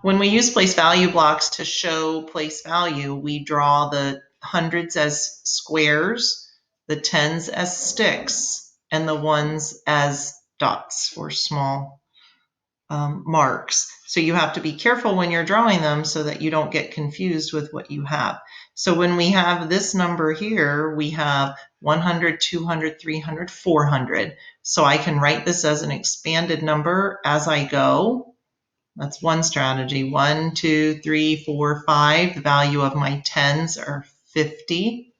When we use place value blocks to show place value, we draw the hundreds as squares, the tens as sticks, and the ones as dots or small marks. So you have to be careful when you're drawing them so that you don't get confused with what you have. So when we have this number here, we have 100, 200, 300, 400. So I can write this as an expanded number as I go. That's one strategy. 1, 2, 3, 4, 5. The value of my tens are 50.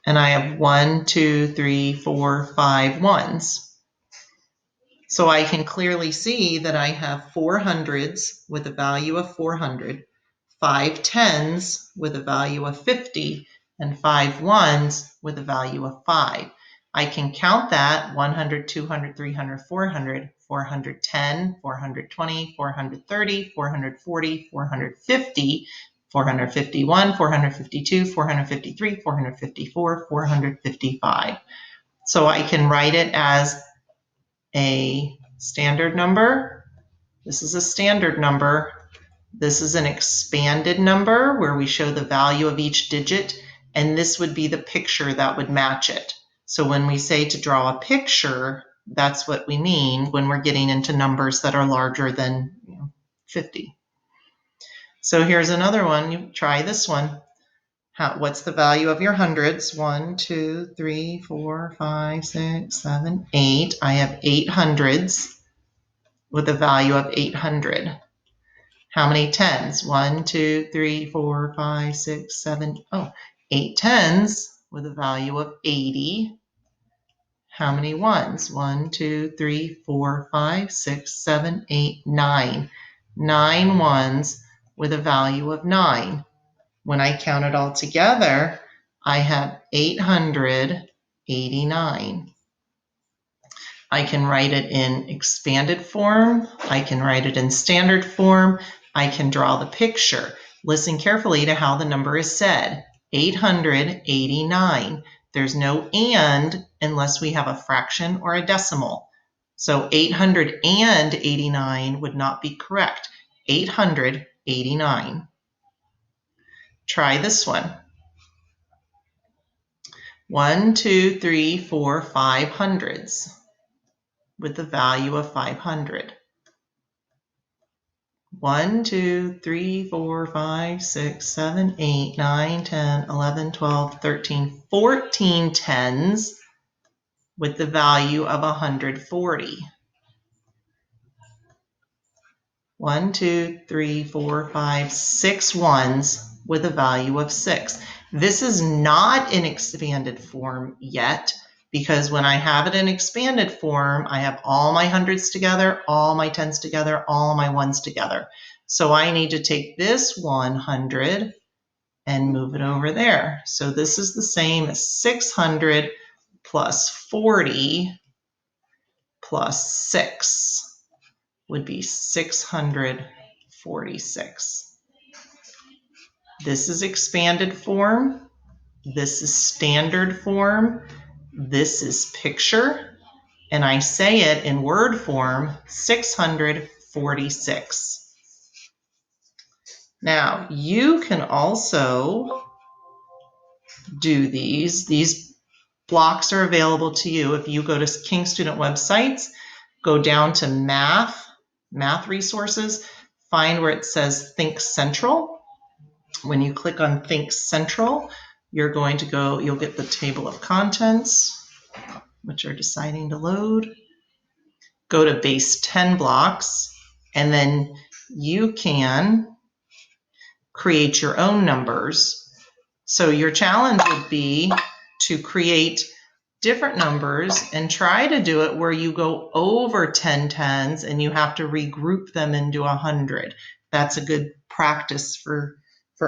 And I have 1, 2, 3, 4, 5 ones. So I can clearly see that I have 4 hundreds with a value of 400, 5 tens with a value of 50, and 5 ones with a value of 5. I can count that 100, 200, 300, 400, 410, 420, 430, 440, 450, 451, 452, 453, 454, 455. So I can write it as a standard number. This is a standard number. This is an expanded number where we show the value of each digit, and this would be the picture that would match it. So when we say to draw a picture, that's what we mean when we're getting into numbers that are larger than 50. So here's another one. You try this one. What's the value of your hundreds? 1, 2, 3, 4, 5, 6, 7, 8. I have 8 hundreds with a value of 800. How many tens? 1, 2, 3, 4, 5, 6, 7. 8 tens with a value of 80. How many ones? 1, 2, 3, 4, 5, 6, 7, 8, 9. 9 ones with a value of 9. When I count it all together, I have 889. I can write it in expanded form. I can write it in standard form. I can draw the picture. Listen carefully to how the number is said. 889. There's no and unless we have a fraction or a decimal. So 889 would not be correct. 889. Try this one. 1, 2, 3, 4, 5 hundreds with the value of 500. 1, 2, 3, 4, 5, 6, 7, 8, 9, 10, 11, 12, 13, 14 tens with the value of 140. 1, 2, 3, 4, 5, 6 ones with a value of 6. This is not in expanded form yet, because when I have it in expanded form, I have all my hundreds together, all my tens together, all my ones together. So I need to take this 100 and move it over there. So this is the same as 600 plus 40 plus 6 would be 646. This is expanded form. This is standard form. This is picture. And I say it in word form, 646. Now, you can also do these. These blocks are available to you. If you go to King Student websites, go down to math resources, find where it says Think Central. When you click on Think Central, you're going to go, you'll get the table of contents, which are deciding to load. Go to base 10 blocks, and then you can create your own numbers. So your challenge would be to create different numbers and try to do it where you go over 10 tens and you have to regroup them into 100. That's a good practice for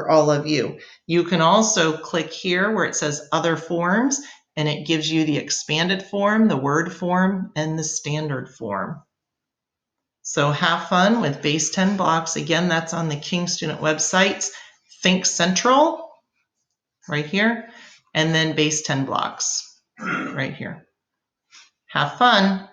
all of you. You can also click here where it says other forms, and it gives you the expanded form, the word form, and the standard form. So have fun with base 10 blocks. Again, that's on the King Student websites. Think Central right here, and then base 10 blocks right here. Have fun.